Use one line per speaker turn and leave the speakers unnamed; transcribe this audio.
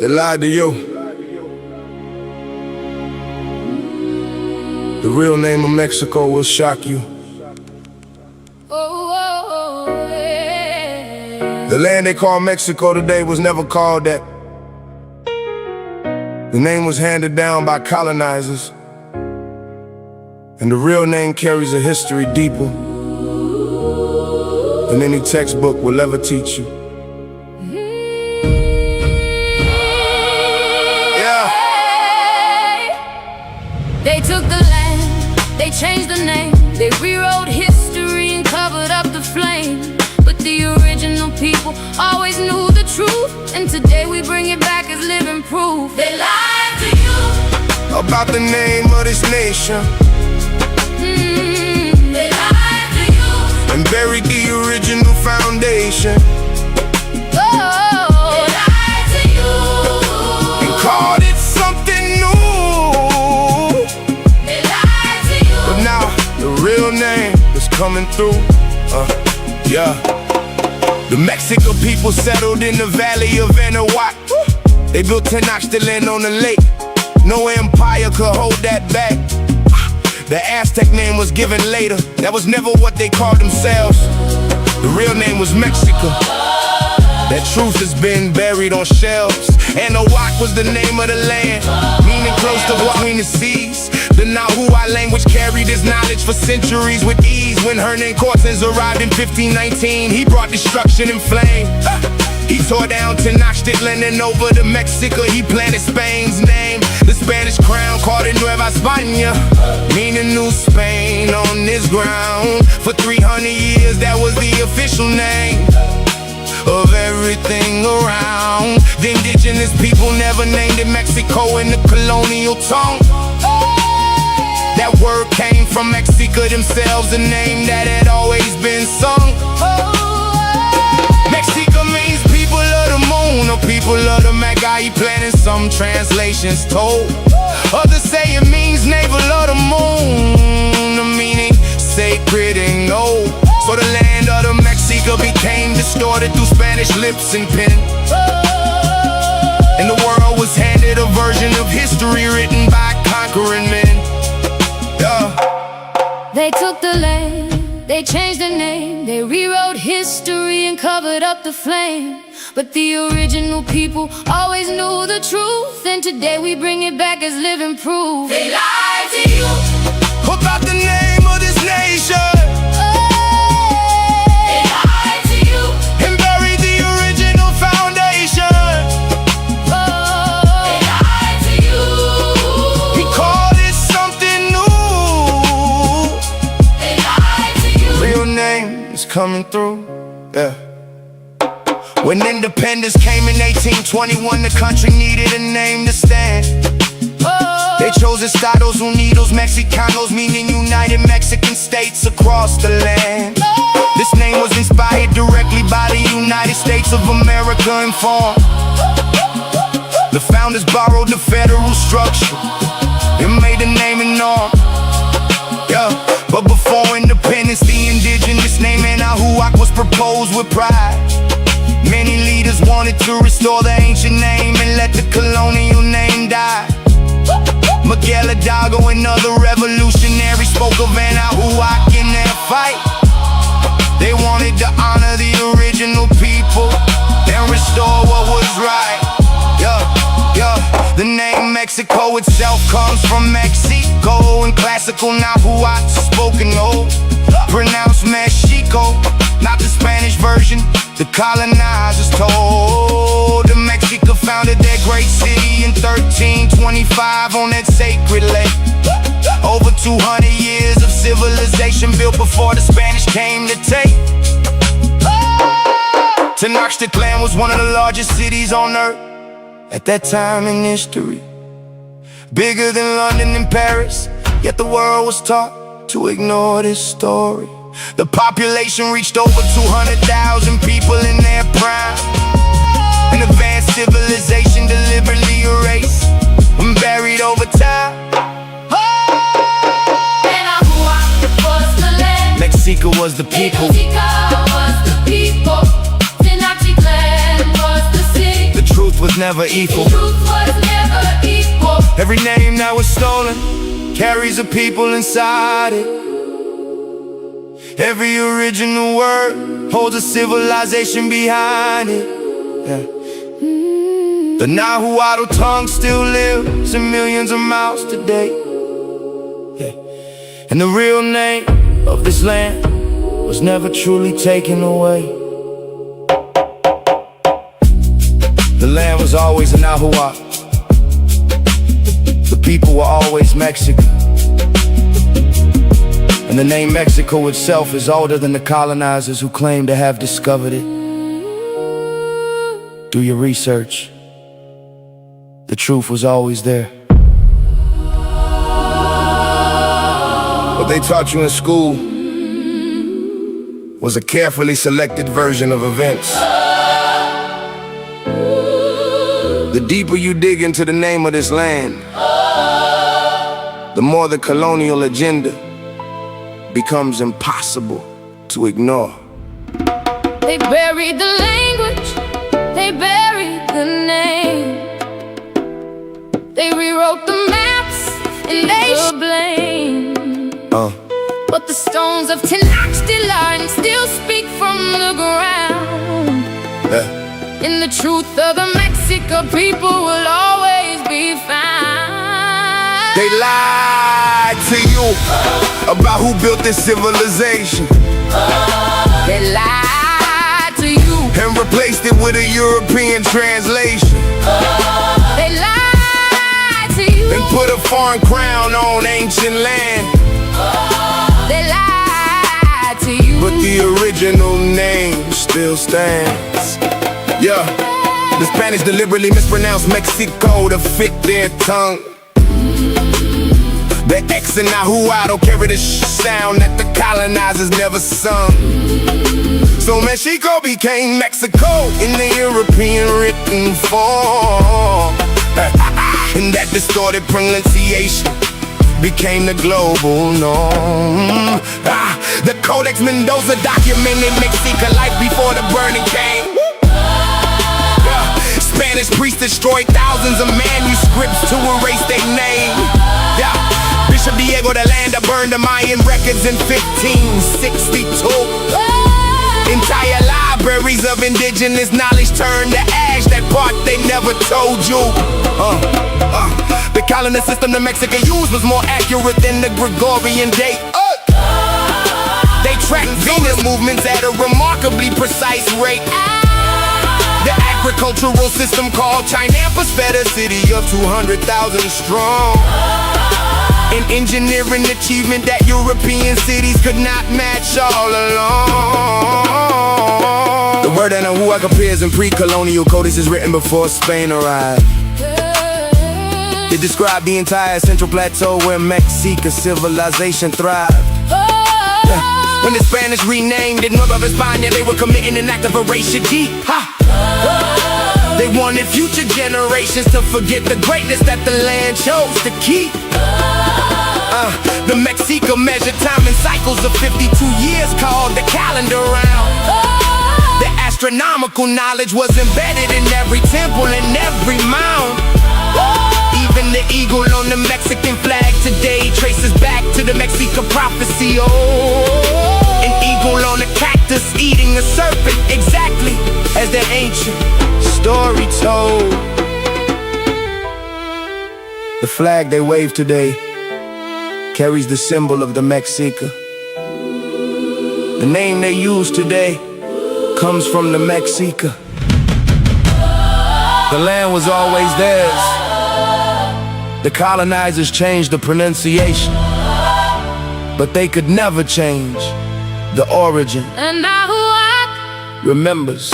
They lied to you. The real name of Mexico will shock you. The land they call Mexico today was never called that. The name was handed down by colonizers, and the real name carries a history deeper than any textbook will ever teach you. Yeah.
They took the land, they changed the name, they rewrote history and covered up the flame. But the original people always knew the truth, and today we bring it back as living proof. They lied to you
about the name of this nation.
They lied to you
and buried the original foundation.
Oh, they lied to you
and called it something new.
They lied to you.
But now the real name is coming through. Yeah. The Mexican people settled in the valley of Anahuac. They built Tenochtitlan on the lake. No empire could hold that back. The Aztec name was given later. That was never what they called themselves. The real name was Mexico. That truth has been buried on shelves. Anahuac was the name of the land, meaning close to between the seas. The Nahuatl language carried his knowledge for centuries with ease. When Hernan Cortez arrived in 1519, he brought destruction and flame. He tore down Tenochtitlan and over to Mexico he planted Spain's name. The Spanish crown called it Nueva España, meaning New Spain on this ground. For 300 years that was the official name of everything around. The indigenous people never named it Mexico in the colonial tongue. That word came from Mexico themselves, a name that had always been sung. Mexico means people of the moon, or people of the Magai planet, some translations told. Others say it means navel of the moon, the meaning sacred and old. So the land of the Mexico became distorted through Spanish lips and pen, and the world was handed a version of history written by conquering men.
They took the land, they changed the name, they rewrote history and covered up the flame. But the original people always knew the truth, and today we bring it back as living proof. They lied to you
about the name of this nation.
They lied to you
and buried the original foundation.
They lied to you.
He called it something new.
They lied to you.
Real name is coming through. Yeah. When independence came in 1821, the country needed a name to stand. They chose Estados Unidos Mexicanos, meaning United Mexican States across the land. This name was inspired directly by the United States of America and form. The founders borrowed the federal structure and made the name a norm. Yeah. But before independence, the indigenous name Anahuac was proposed with pride. Many leaders wanted to restore the ancient name and let the colonial name die. Miguel Hidalgo and other revolutionaries spoke of Anahuac in their fight. They wanted to honor the original people and restore what was right. The name Mexico itself comes from Mexico, and classical Nahuatl spoken old, pronounced Mexico, not the Spanish version the colonizers told. The Mexico founded their great city in 1325 on that sacred lake. Over 200 years of civilization built before the Spanish came to take. Tenochtitlan was one of the largest cities on earth at that time in history, bigger than London and Paris, yet the world was taught to ignore this story. The population reached over 200,000 people in their prime. An advanced civilization deliberately erased and buried over time.
Anahuac was the land,
Mexico was the people,
Mexico was the people, Tenochtitlan was the city.
the truth was never equal.
Truth was never equal.
Every name that was stolen carries a people inside it. Every original word holds a civilization behind it. Yeah. The Nahuatl tongue still lives in millions of mouths today. Yeah. And the real name of this land was never truly taken away. The land was always a Nahuatl. The people were always Mexican. And the name Mexico itself is older than the colonizers who claim to have discovered it. Do your research. The truth was always there. What they taught you in school was a carefully selected version of events. The deeper you dig into the name of this land, the more the colonial agenda becomes impossible to ignore.
They buried the language, they buried the name. They rewrote the maps and they should blame. But the stones of Tenochtitlan still speak from the ground. And the truth of the Mexican people will always be found.
They lied to you about who built this civilization.
They lied to you
and replaced it with a European translation.
They lied to you
and put a foreign crown on ancient land.
They lied to you,
but the original name still stands. Yeah, the Spanish deliberately mispronounced Mexico to fit their tongue. The X and Nahuatl carry the sound that the colonizers never sung. So Mexico became Mexico in the European written form. And that distorted pronunciation became the global norm. The Codex Mendoza documented Mexican life before the burning came. Spanish priests destroyed thousands of manuscripts to erase their name. Bishop Diego de Landa burned the Mayan records in 1562. Entire libraries of indigenous knowledge turned to ash. That part they never told you. The calendar system the Mexican used was more accurate than the Gregorian date. They tracked Venus movements at a remarkably precise rate. The agricultural system called Chinampas fed a city of 200,000 strong. An engineering achievement that European cities could not match all along. The word Anahuac appears in pre-colonial codices written before Spain arrived. It described the entire Central Plateau where Mexican civilization thrived. When the Spanish renamed it North of España, they were committing an act of erasure deep. They wanted future generations to forget the greatness that the land chose to keep. The Mexica measured time in cycles of 52 years, called the calendar round. The astronomical knowledge was embedded in every temple and every mound. Even the eagle on the Mexican flag today traces back to the Mexica prophecy. An eagle on a cactus eating a serpent, exactly as the ancient story told. The flag they wave today carries the symbol of the Mexica. The name they use today comes from the Mexica. The land was always theirs. The colonizers changed the pronunciation, but they could never change the origin.
And Nahuatl
remembers.